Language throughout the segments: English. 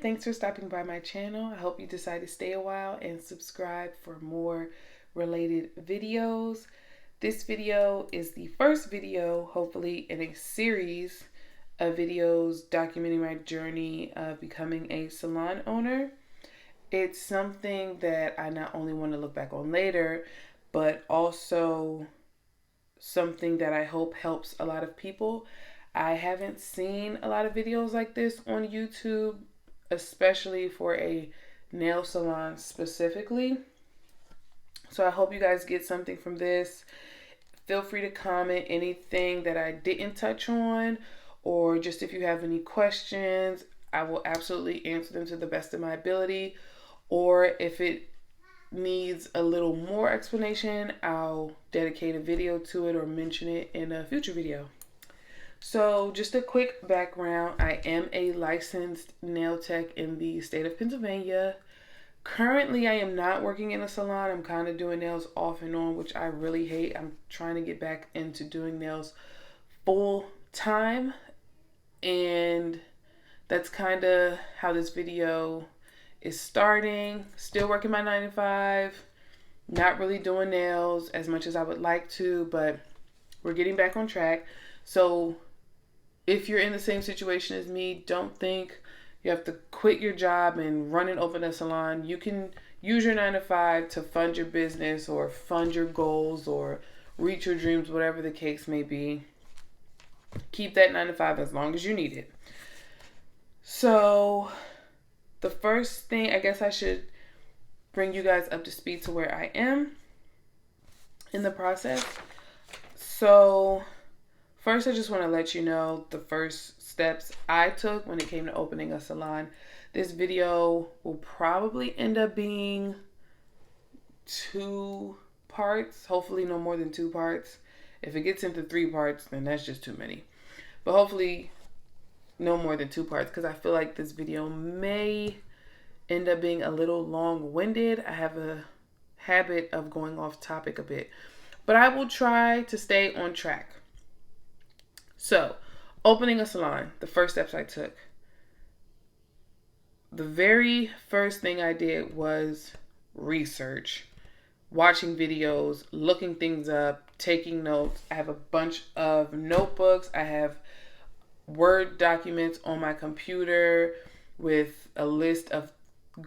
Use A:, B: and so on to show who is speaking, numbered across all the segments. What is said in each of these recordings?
A: thanks for stopping by my channel. I hope you decide to stay a while and subscribe for more related videos. This video is the first video, hopefully, in a series of videos documenting my journey of becoming a salon owner. It's something that I not only want to look back on later, but also something that I hope helps a lot of people. I haven't seen a lot of videos like this on YouTube, especially for a nail salon specifically. So I hope you guys get something from this. Feel free to comment anything that I didn't touch on, or just if you have any questions, I will absolutely answer them to the best of my ability. Or if it needs a little more explanation, I'll dedicate a video to it or mention it in a future video. So just a quick background, I am a licensed nail tech in the state of Pennsylvania. Currently, I am not working in a salon. I'm kind of doing nails off and on, which I really hate. I'm trying to get back into doing nails full time. And that's kind of how this video is starting. Still working my 9 to 5. Not really doing nails as much as I would like to, but we're getting back on track. So if you're in the same situation as me, don't think you have to quit your job and run and open a salon. You can use your 9 to 5 to fund your business or fund your goals or reach your dreams, whatever the case may be. Keep that 9 to 5 as long as you need it. So the first thing, I guess I should bring you guys up to speed to where I am in the process. So first, I just want to let you know the first steps I took when it came to opening a salon. This video will probably end up being 2 parts, hopefully no more than 2 parts. If it gets into 3 parts, then that's just too many. But hopefully no more than 2 parts, because I feel like this video may end up being a little long-winded. I have a habit of going off topic a bit, but I will try to stay on track. So, opening a salon, the first steps I took. The very first thing I did was research, watching videos, looking things up, taking notes. I have a bunch of notebooks. I have Word documents on my computer with a list of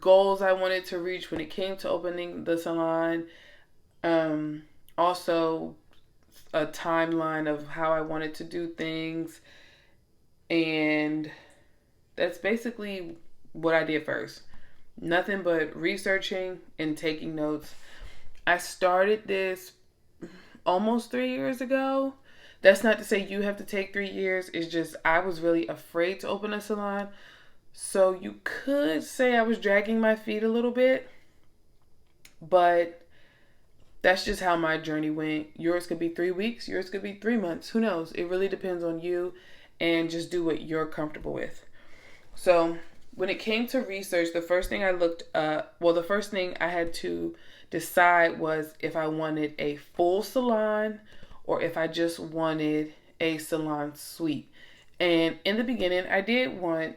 A: goals I wanted to reach when it came to opening the salon. Also, a timeline of how I wanted to do things. And that's basically what I did first. Nothing but researching and taking notes. I started this almost 3 years ago. That's not to say you have to take 3 years. It's just I was really afraid to open a salon. So you could say I was dragging my feet a little bit. But that's just how my journey went. Yours could be 3 weeks. Yours could be 3 months. Who knows? It really depends on you, and just do what you're comfortable with. So when it came to research, the first thing the first thing I had to decide was if I wanted a full salon or if I just wanted a salon suite. And in the beginning, I did want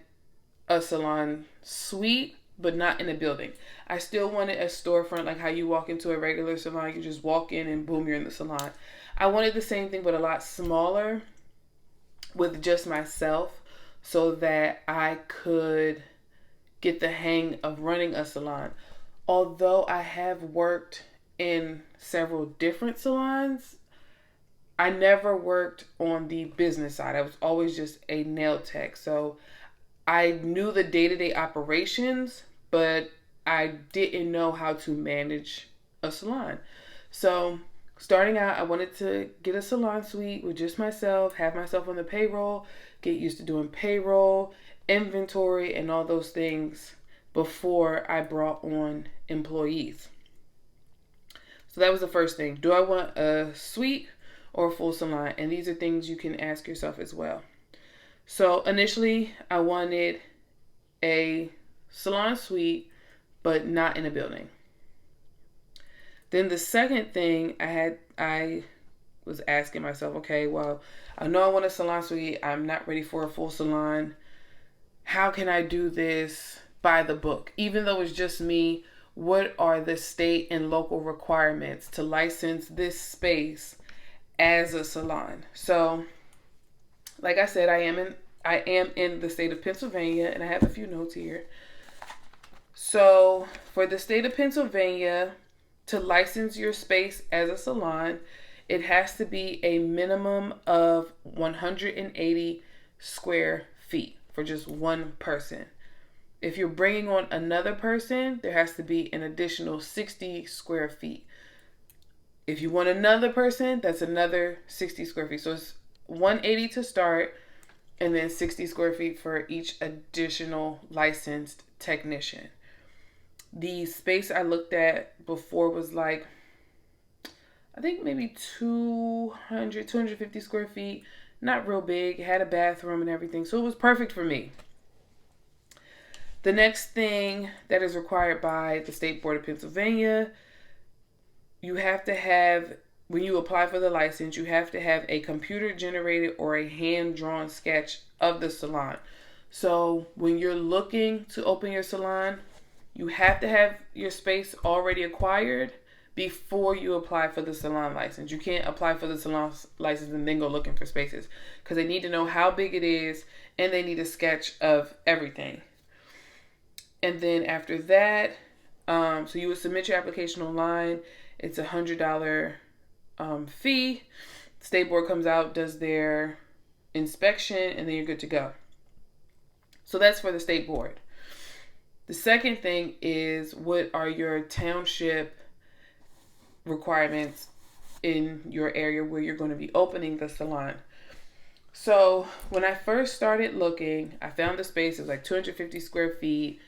A: a salon suite, but not in a building. I still wanted a storefront, like how you walk into a regular salon. You just walk in and boom, you're in the salon. I wanted the same thing, but a lot smaller with just myself, so that I could get the hang of running a salon. Although I have worked in several different salons, I never worked on the business side. I was always just a nail tech. So I knew the day-to-day operations, but I didn't know how to manage a salon. So starting out, I wanted to get a salon suite with just myself, have myself on the payroll, get used to doing payroll, inventory, and all those things before I brought on employees. So that was the first thing. Do I want a suite or a full salon? And these are things you can ask yourself as well. So initially, I wanted a salon suite, but not in a building. Then the second thing I was asking myself, okay, well, I know I want a salon suite. I'm not ready for a full salon. How can I do this by the book. Even though it's just me, what are the state and local requirements to license this space as a salon? So, like I said, I am in the state of Pennsylvania, and I have a few notes here. So, for the state of Pennsylvania, to license your space as a salon, it has to be a minimum of 180 square feet for just one person. If you're bringing on another person, there has to be an additional 60 square feet. If you want another person, that's another 60 square feet. So it's 180 to start, and then 60 square feet for each additional licensed technician. The space I looked at before was like, I think maybe 250 square feet. Not real big. It had a bathroom and everything. So it was perfect for me. The next thing that is required by the State Board of Pennsylvania, you have to have, when you apply for the license, you have to have a computer generated or a hand-drawn sketch of the salon. So when you're looking to open your salon, you have to have your space already acquired before you apply for the salon license. You can't apply for the salon license and then go looking for spaces, because they need to know how big it is and they need a sketch of everything. And then after that, so you would submit your application online. It's $100 fee. State board comes out, does their inspection, and then you're good to go. So that's for the state board. The second thing is, what are your township requirements in your area where you're going to be opening the salon? So when I first started looking, I found the space. It was like 250 square feet.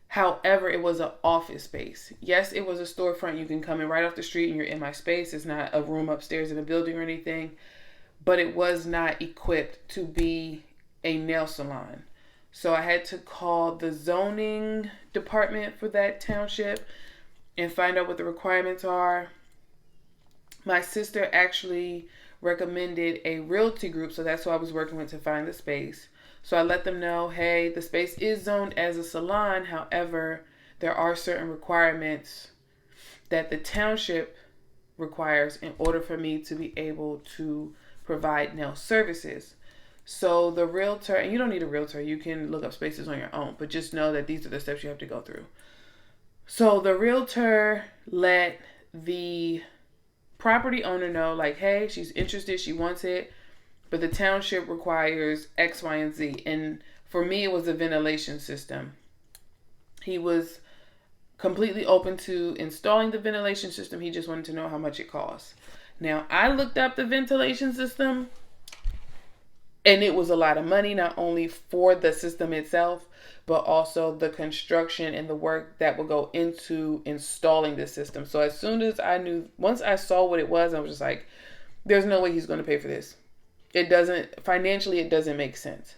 A: However, it was an office space. Yes, it was a storefront. You can come in right off the street and you're in my space. It's not a room upstairs in a building or anything. But it was not equipped to be a nail salon. So I had to call the zoning department for that township and find out what the requirements are. My sister actually recommended a realty group, so that's who I was working with to find the space. So I let them know, hey, the space is zoned as a salon. However, there are certain requirements that the township requires in order for me to be able to provide nail services. So the realtor, and you don't need a realtor, you can look up spaces on your own, but just know that these are the steps you have to go through. So the realtor let the property owner know, like, hey, she's interested, she wants it, but the township requires X, Y, and Z. And for me, it was a ventilation system. He was completely open to installing the ventilation system. He just wanted to know how much it costs. Now, I looked up the ventilation system, and it was a lot of money, not only for the system itself, but also the construction and the work that would go into installing the system. So as soon as I knew, once I saw what it was, I was just like, there's no way he's going to pay for this. It doesn't, financially, it doesn't make sense.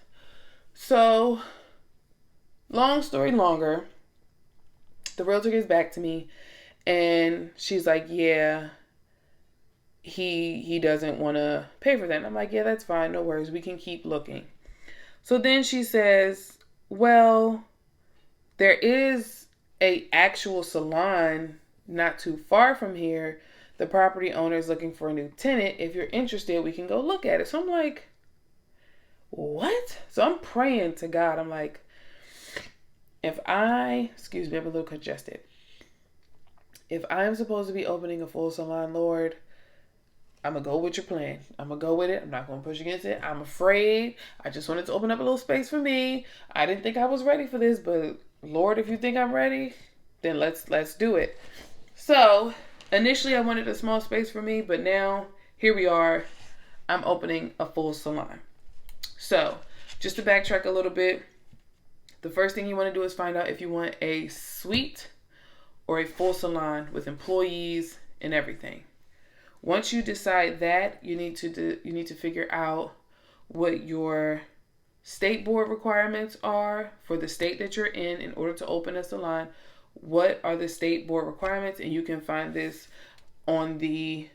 A: So, long story longer, the realtor gets back to me and she's like, yeah, he doesn't want to pay for that. And I'm like, yeah, that's fine. No worries. We can keep looking. So then she says, well, there is a actual salon not too far from here. The property owner is looking for a new tenant. If you're interested, we can go look at it. So I'm like, what? So I'm praying to God. I'm like, excuse me, I'm a little congested. If I'm supposed to be opening a full salon, Lord, I'm going to go with your plan. I'm going to go with it. I'm not going to push against it. I'm afraid. I just wanted to open up a little space for me. I didn't think I was ready for this, but Lord, if you think I'm ready, then let's do it. So initially I wanted a small space for me, but now here we are. I'm opening a full salon. So just to backtrack a little bit, the first thing you want to do is find out if you want a suite or a full salon with employees and everything. Once you decide that, you need to figure out what your state board requirements are for the state that you're in order to open a salon. What are the state board requirements? And you can find this on the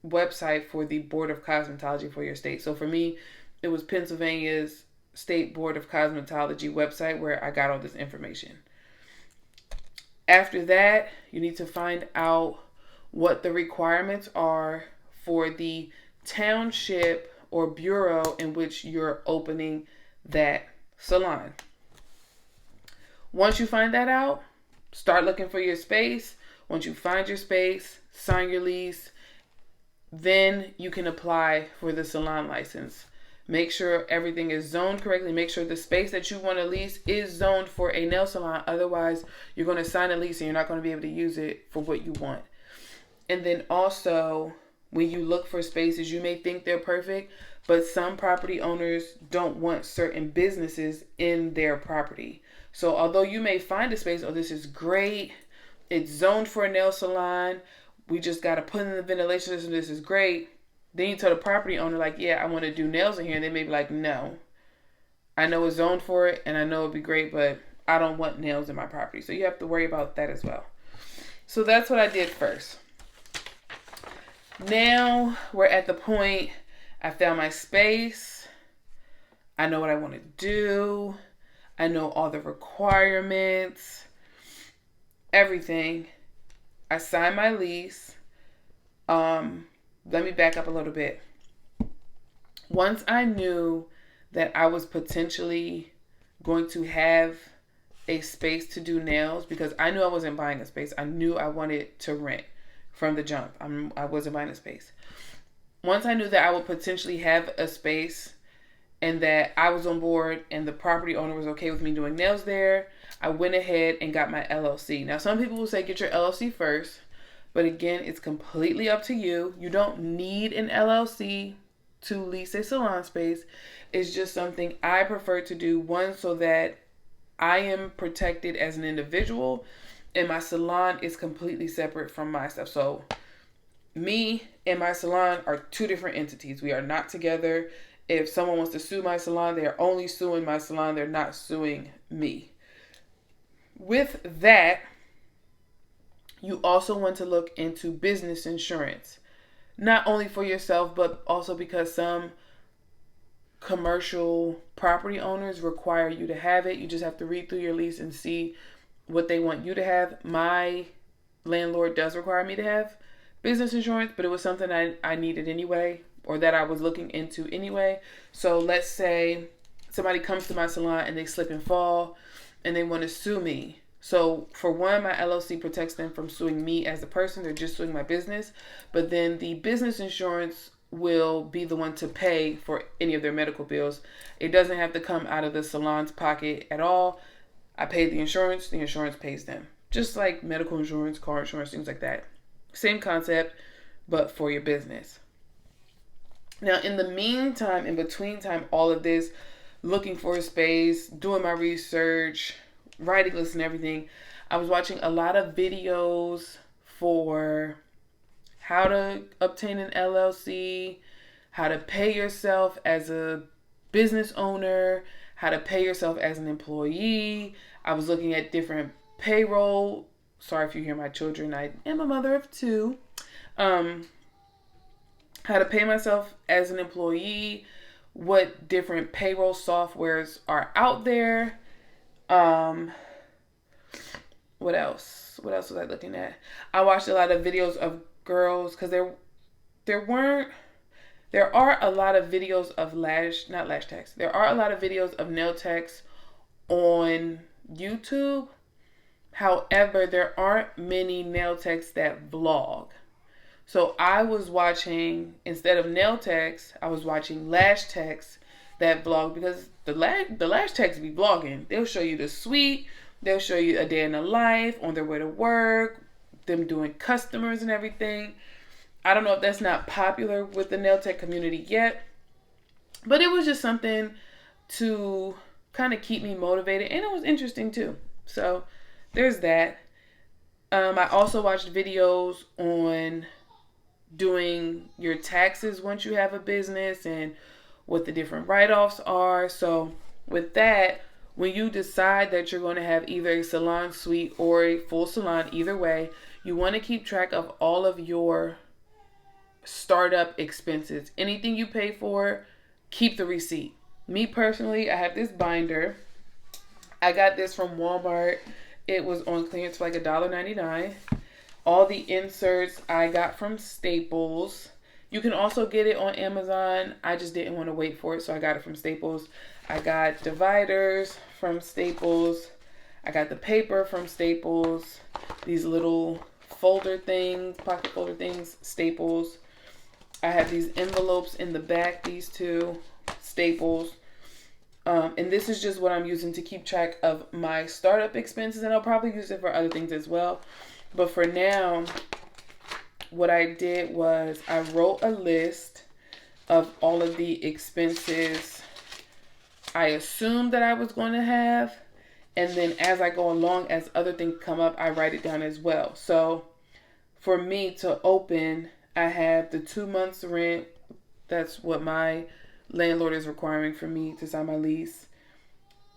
A: website for the Board of Cosmetology for your state. So for me, it was Pennsylvania's State Board of Cosmetology website where I got all this information. After that, you need to find out what the requirements are for the township or bureau in which you're opening that salon. Once you find that out, start looking for your space. Once you find your space, sign your lease, then you can apply for the salon license. Make sure everything is zoned correctly. Make sure the space that you want to lease is zoned for a nail salon. Otherwise, you're going to sign a lease and you're not going to be able to use it for what you want. And then also, when you look for spaces, you may think they're perfect, but some property owners don't want certain businesses in their property. So although you may find a space, oh, this is great, it's zoned for a nail salon, we just got to put in the ventilation system, this is great. Then you tell the property owner, like, yeah, I want to do nails in here. And they may be like, no, I know it's zoned for it and I know it'd be great, but I don't want nails in my property. So you have to worry about that as well. So that's what I did first. Now we're at the point, I found my space. I know what I want to do. I know all the requirements, everything. I signed my lease. Let me back up a little bit. Once I knew that I was potentially going to have a space to do nails, because I knew I wasn't buying a space. I knew I wanted to rent from the jump. I wasn't buying a space. Once I knew that I would potentially have a space and that I was on board and the property owner was okay with me doing nails there, I went ahead and got my LLC. Now, some people will say get your LLC first, but again, it's completely up to you. You don't need an LLC to lease a salon space. It's just something I prefer to do, one, so that I am protected as an individual and my salon is completely separate from my stuff. So me and my salon are two different entities. We are not together. If someone wants to sue my salon, they are only suing my salon. They're not suing me. With that, you also want to look into business insurance. Not only for yourself, but also because some commercial property owners require you to have it. You just have to read through your lease and see what they want you to have. My landlord does require me to have business insurance, but it was something I needed anyway, or that I was looking into anyway. So let's say somebody comes to my salon and they slip and fall and they want to sue me. So for one, my LLC protects them from suing me as a person. They're just suing my business. But then the business insurance will be the one to pay for any of their medical bills. It doesn't have to come out of the salon's pocket at all. I pay the insurance pays them. Just like medical insurance, car insurance, things like that. Same concept, but for your business. Now, in the meantime, in between time, all of this, looking for a space, doing my research, writing lists and everything, I was watching a lot of videos for how to obtain an LLC, how to pay yourself as a business owner, how to pay yourself as an employee. I was looking at different payroll. Sorry if you hear my children. I am a mother of two. How to pay myself as an employee, what different payroll softwares are out there. What else? What else was I looking at? I watched a lot of videos of girls, because there are a lot of videos of there are a lot of videos of nail techs on YouTube. However, there aren't many nail techs that vlog. So I was watching, instead of nail techs, I was watching lash techs that vlog, because the lash techs be vlogging. They'll show you the suite. They'll show you a day in the life, on their way to work, them doing customers and everything. I don't know if that's not popular with the nail tech community yet, but it was just something to kind of keep me motivated, and it was interesting too. So there's that. I also watched videos on doing your taxes once you have a business and what the different write-offs are. So with that, when you decide that you're going to have either a salon suite or a full salon, either way, you want to keep track of all of your startup expenses. Anything you pay for, keep the receipt. Me personally, I have this binder. I got this from Walmart. It was on clearance for like $1.99. All the inserts I got from Staples. You can also get it on Amazon. I just didn't want to wait for it, so I got it from Staples. I got dividers from Staples. I got the paper from Staples. These little folder things, pocket folder things, Staples. I have these envelopes in the back, these two, Staples. And this is just what I'm using to keep track of my startup expenses, and I'll probably use it for other things as well. But for now, what I did was I wrote a list of all of the expenses I assumed that I was going to have. And then as I go along, as other things come up, I write it down as well. So for me to open, I have the 2 months rent. That's what my landlord is requiring for me to sign my lease.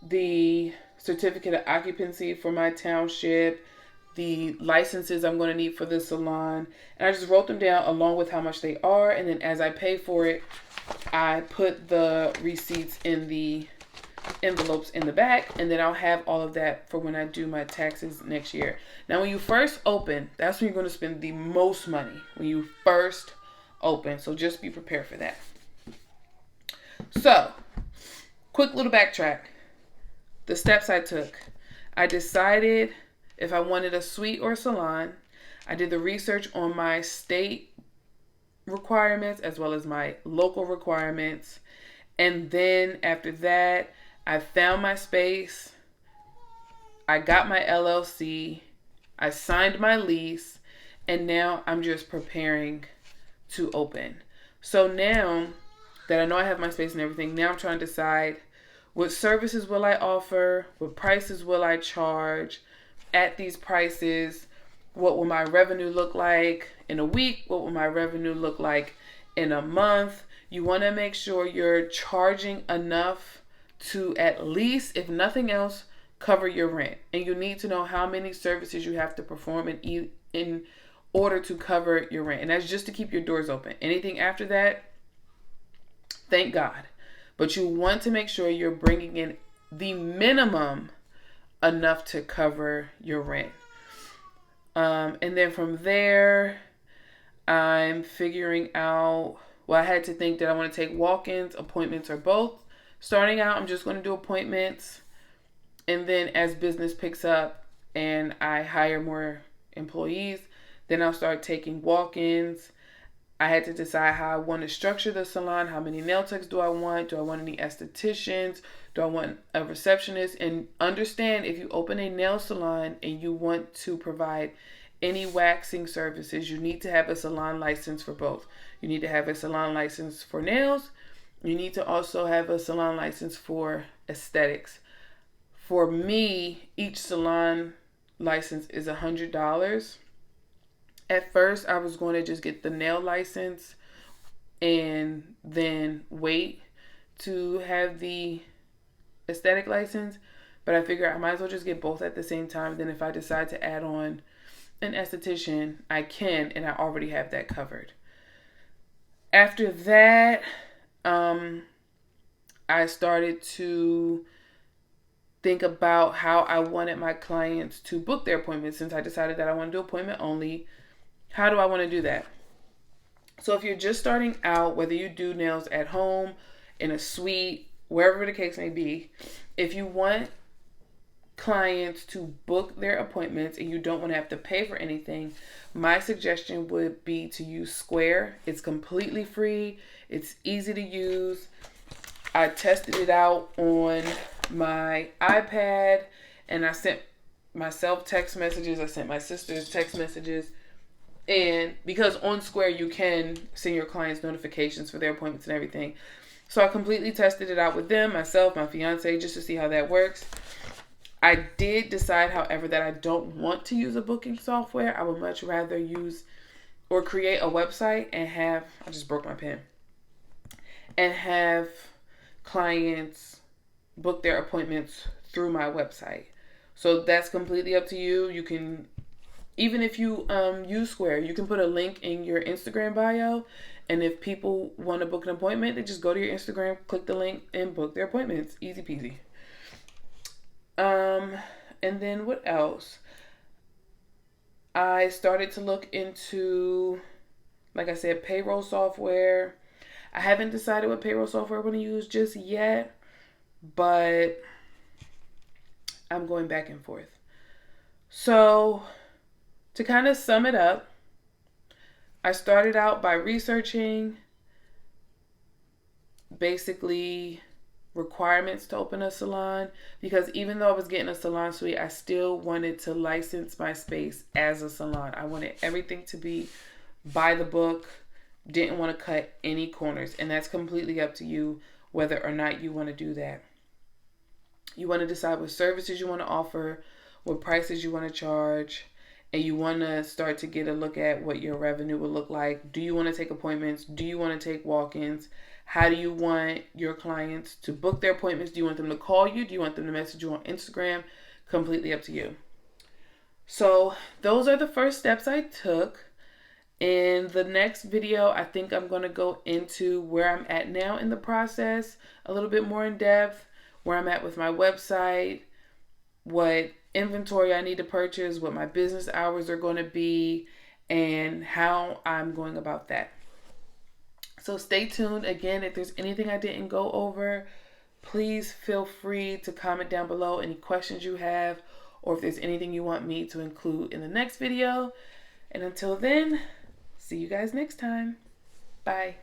A: The certificate of occupancy for my township, the licenses I'm going to need for the salon. And I just wrote them down along with how much they are. And then as I pay for it, I put the receipts in the envelopes in the back, and then I'll have all of that for when I do my taxes next year. Now, when you first open, that's when you're going to spend the most money, when you first open. So just be prepared for that. So, quick little backtrack. The steps I took. I decided if I wanted a suite or a salon. I did the research on my state requirements as well as my local requirements. And then after that, I found my space. I got my LLC. I signed my lease. And now I'm just preparing to open. So now that I know I have my space and everything, now I'm trying to decide what services will I offer, what prices will I charge at these prices, what will my revenue look like in a week, what will my revenue look like in a month. You want to make sure you're charging enough to at least, if nothing else, cover your rent. And you need to know how many services you have to perform in order to cover your rent. And that's just to keep your doors open. Anything after that, thank God. But you want to make sure you're bringing in the minimum enough to cover your rent. And then from there, I'm figuring out, well, I had to think that I want to take walk-ins, appointments, or both. Starting out, I'm just going to do appointments. And then as business picks up and I hire more employees, then I'll start taking walk-ins. I had to decide how I want to structure the salon. How many nail techs do I want? Do I want any estheticians? Do I want a receptionist? And understand, if you open a nail salon and you want to provide any waxing services, you need to have a salon license for both. You need to have a salon license for nails. You need to also have a salon license for aesthetics. For me, each salon license is $100. At first, I was going to just get the nail license and then wait to have the aesthetic license. But I figured I might as well just get both at the same time. Then if I decide to add on an esthetician, I can, and I already have that covered. After that, I started to think about how I wanted my clients to book their appointments. Since I decided that I want to do appointment only, how do I want to do that? So if you're just starting out, whether you do nails at home, in a suite, wherever the case may be, if you want clients to book their appointments and you don't want to have to pay for anything, my suggestion would be to use Square. It's completely free. It's easy to use. I tested it out on my iPad and I sent myself text messages. I sent my sisters text messages. And because on Square you can send your clients notifications for their appointments and everything. So I completely tested it out with them, myself, my fiance, just to see how that works. I did decide, however, that I don't want to use a booking software. I would much rather use or create a website and have, I just broke my pen, and have clients book their appointments through my website. So that's completely up to you. You can Even if you use Square, you can put a link in your Instagram bio, and if people want to book an appointment, they just go to your Instagram, click the link, and book their appointments. Easy peasy. And then what else? I started to look into, like I said, payroll software. I haven't decided what payroll software I'm going to use just yet, but I'm going back and forth. So, to kind of sum it up, I started out by researching basically requirements to open a salon, because even though I was getting a salon suite, I still wanted to license my space as a salon. I wanted everything to be by the book, didn't want to cut any corners, and that's completely up to you whether or not you want to do that. You want to decide what services you want to offer, what prices you want to charge, and you want to start to get a look at what your revenue will look like. Do you want to take appointments? Do you want to take walk-ins? How do you want your clients to book their appointments? Do you want them to call you? Do you want them to message you on Instagram? Completely up to you. So those are the first steps I took. In the next video, I think I'm going to go into where I'm at now in the process, a little bit more in depth, where I'm at with my website, what inventory I need to purchase, what my business hours are going to be, and how I'm going about that. So stay tuned. Again, if there's anything I didn't go over, please feel free to comment down below any questions you have, or if there's anything you want me to include in the next video. And until then, see you guys next time. Bye.